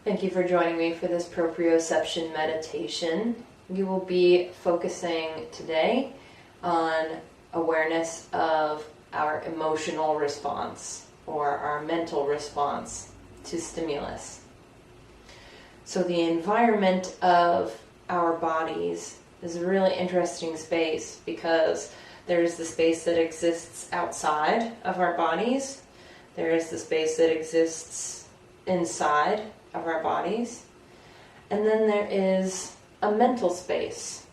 Thank you for joining me for this proprioception meditation. You will be focusing today on awareness of our emotional response or our mental response to stimulus. So the environment of our bodies is a really interesting space because there's the space that exists outside of our bodies. There is the space that exists inside of our bodies. And then there is a mental space.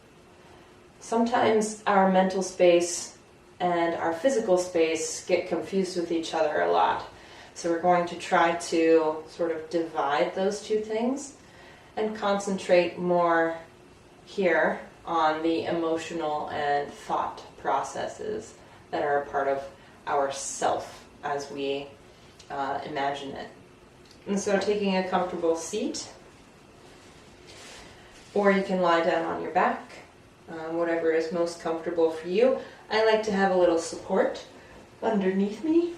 Sometimes our mental space and our physical space get confused with each other a lot. So we're going to try to sort of divide those two things and concentrate more here on the emotional and thought processes that are a part of our self as we imagine it. And so taking a comfortable seat, or you can lie down on your back, whatever is most comfortable for you. I like to have a little support underneath me.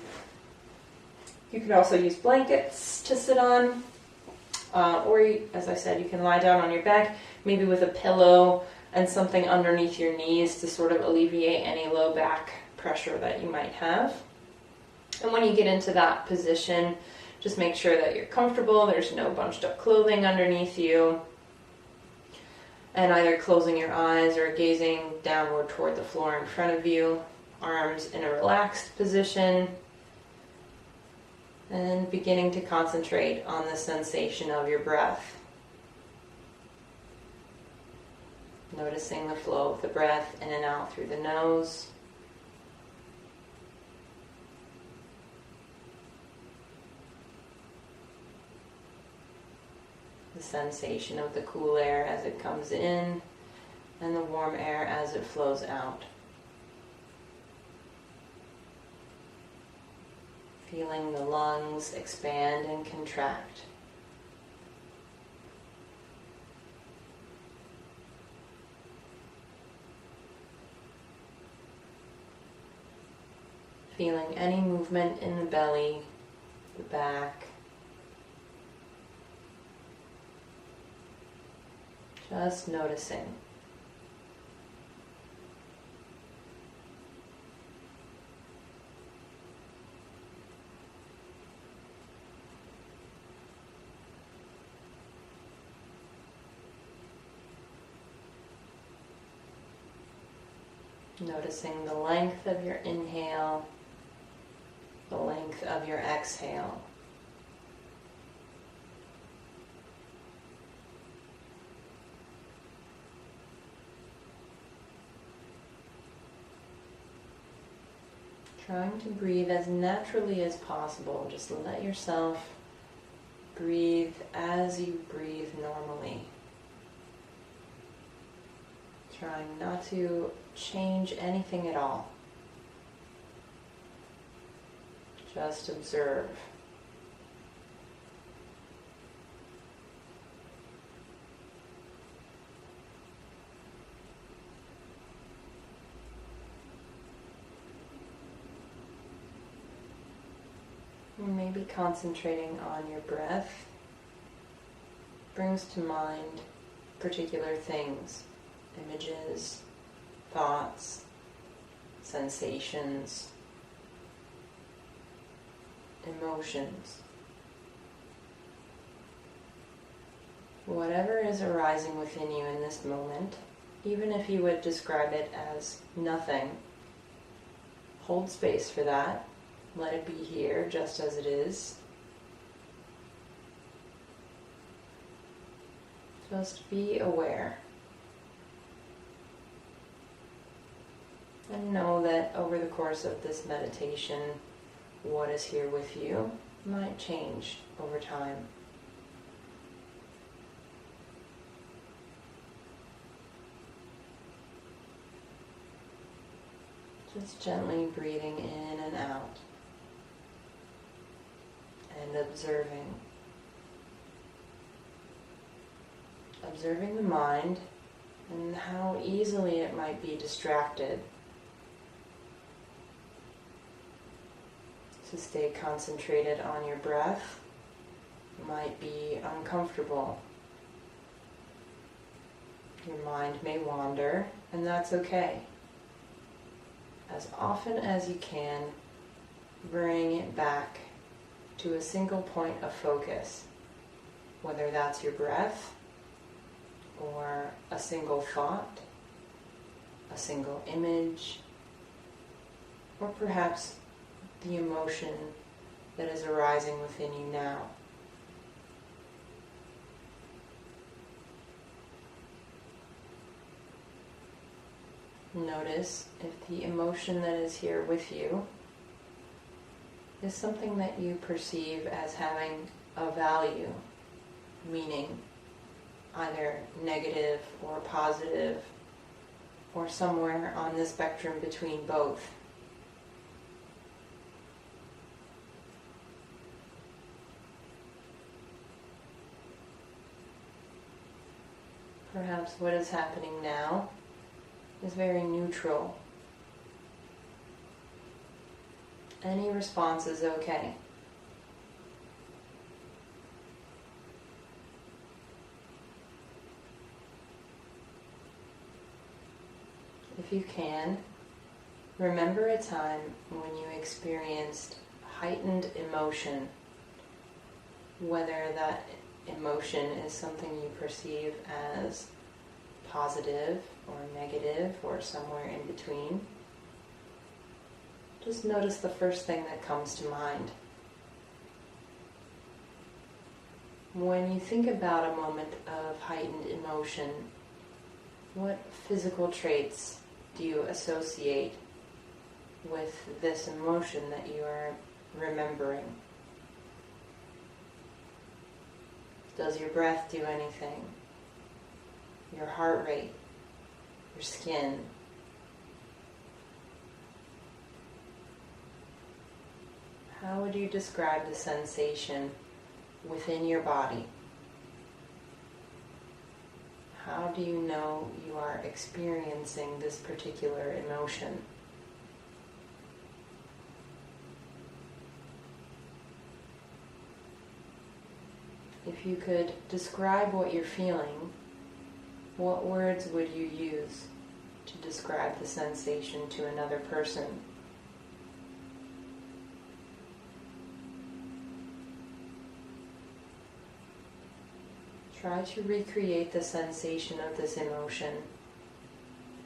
You can also use blankets to sit on, as I said, you can lie down on your back, maybe with a pillow and something underneath your knees to sort of alleviate any low back pressure that you might have. And when you get into that position, just make sure that you're comfortable, there's no bunched up clothing underneath you, and either closing your eyes or gazing downward toward the floor in front of you, arms in a relaxed position, and beginning to concentrate on the sensation of your breath. Noticing the flow of the breath in and out through the nose. The sensation of the cool air as it comes in and the warm air as it flows out. Feeling the lungs expand and contract. Feeling any movement in the belly, the back. Just noticing. Noticing the length of your inhale, the length of your exhale. Trying to breathe as naturally as possible. Just let yourself breathe as you breathe normally. Trying not to change anything at all. Just observe. Maybe concentrating on your breath brings to mind particular things, images, thoughts, sensations, emotions. Whatever is arising within you in this moment, even if you would describe it as nothing, hold space for that. Let it be here just as it is. Just be aware. And know that over the course of this meditation, what is here with you might change over time. Just gently breathing in and out. And observing. Observing the mind and how easily it might be distracted. To stay concentrated on your breath might be uncomfortable. Your mind may wander, and that's okay. As often as you can, bring it back to a single point of focus, whether that's your breath, or a single thought, a single image, or perhaps the emotion that is arising within you now. Notice if the emotion that is here with you is something that you perceive as having a value, meaning either negative or positive, or somewhere on the spectrum between both. Perhaps what is happening now is very neutral. Any response is okay. If you can, remember a time when you experienced heightened emotion, whether that emotion is something you perceive as positive or negative or somewhere in between. Just notice the first thing that comes to mind. When you think about a moment of heightened emotion, what physical traits do you associate with this emotion that you are remembering? Does your breath do anything? Your heart rate? Your skin? How would you describe the sensation within your body? How do you know you are experiencing this particular emotion? If you could describe what you're feeling, what words would you use to describe the sensation to another person? Try to recreate the sensation of this emotion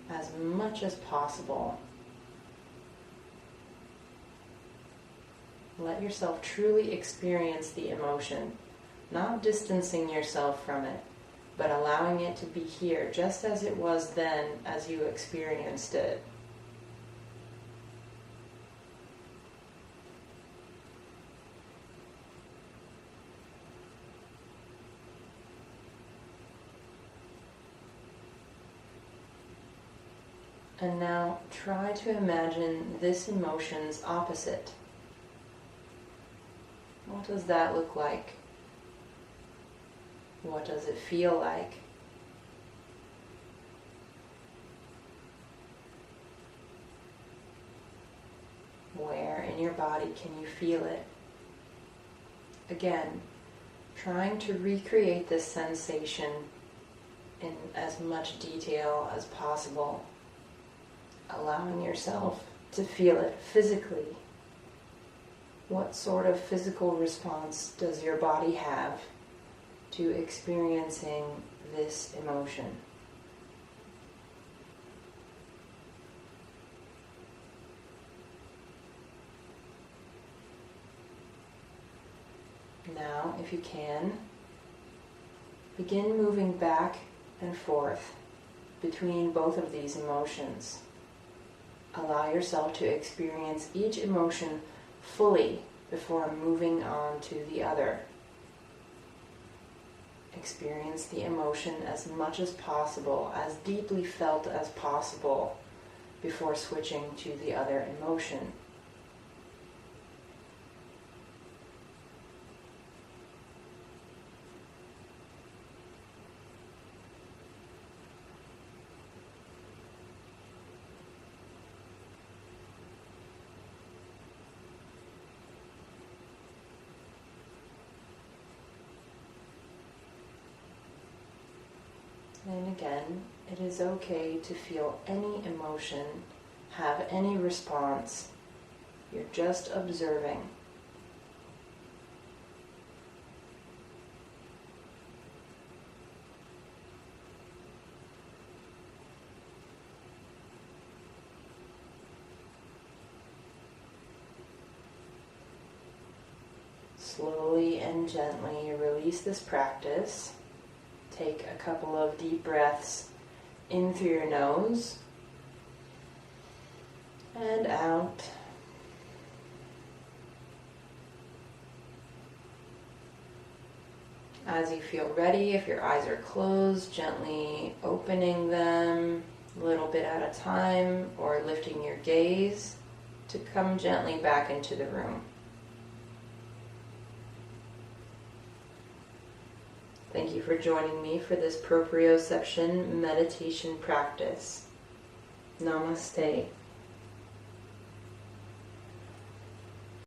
as much as possible. Let yourself truly experience the emotion, not distancing yourself from it, but allowing it to be here just as it was then as you experienced it. And now try to imagine this emotion's opposite. What does that look like? What does it feel like? Where in your body can you feel it? Again, trying to recreate this sensation in as much detail as possible, allowing yourself to feel it physically. What sort of physical response does your body have to experiencing this emotion? Now, if you can, begin moving back and forth between both of these emotions. Allow yourself to experience each emotion fully before moving on to the other. Experience the emotion as much as possible, as deeply felt as possible, before switching to the other emotion. And again, it is okay to feel any emotion, have any response. You're just observing. Slowly and gently release this practice. Take a couple of deep breaths in through your nose and out. As you feel ready, if your eyes are closed, gently opening them a little bit at a time, or lifting your gaze to come gently back into the room. Thank you for joining me for this proprioception meditation practice. Namaste.